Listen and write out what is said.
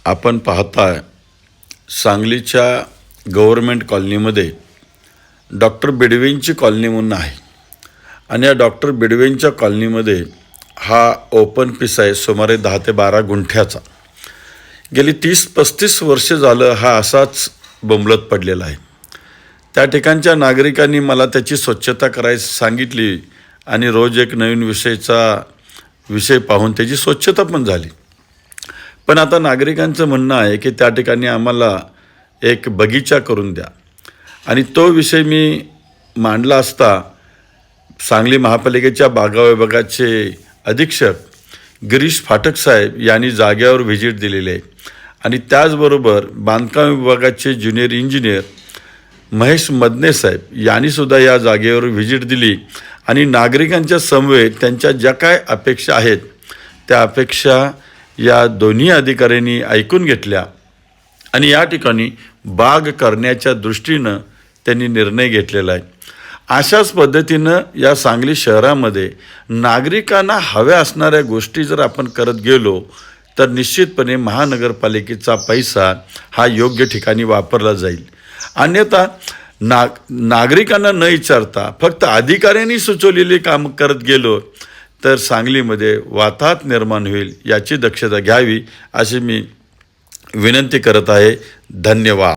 आपण पाहताय सांगलीच्या गव्हर्मेंट कॉलनीमध्ये डॉक्टर बिडवेंची कॉलनी म्हणून आहे आणि या डॉक्टर बिडवेंच्या कॉलनीमध्ये हा ओपन पीस आहे सुमारे 10 ते 12 गुंठ्याचा. गेली 30-35 वर्ष झालं हा असाच बोंबलत पडलेला आहे. त्या ठिकाणच्या नागरिकांनी मला त्याची स्वच्छता करायला सांगितली आणि रोज एक नवीन विषय पाहून त्याची स्वच्छता पण झाली. पण आता नागरिकांचं म्हणणं आहे की त्या ठिकाणी आम्हाला एक बगीचा करून द्या आणि तो विषय मी मांडला असता सांगली महापालिकेच्या बागा विभागाचे अधीक्षक गिरीश फाटक साहेब यांनी जागेवर व्हिजिट दिलेली आहे आणि त्याचबरोबर बांधकाम विभागाचे ज्युनियर इंजिनियर महेश मदने साहेब यांनीसुद्धा या जागेवर व्हिजिट दिली आणि नागरिकांच्या समवेत त्यांच्या ज्या काय अपेक्षा आहेत त्या अपेक्षा या दोन्ही अधिकाऱ्यांनी ऐकून घेतल्या आणि या ठिकाणी बाग करण्याच्या दृष्टीनं त्यांनी निर्णय घेतलेला आहे. अशाच पद्धतीनं या सांगली शहरामध्ये नागरिकांना हव्या असणाऱ्या गोष्टी जर आपण करत गेलो तर निश्चितपणे महानगरपालिकेचा पैसा हा योग्य ठिकाणी वापरला जाईल. अन्यथा नागरिकांना न विचारता फक्त अधिकाऱ्यांनी सुचवलेली काम करत गेलो तर सांगलीमध्ये वाताहत निर्माण होईल. याची दक्षता घ्यावी अशी मी विनंती करत आहे. धन्यवाद.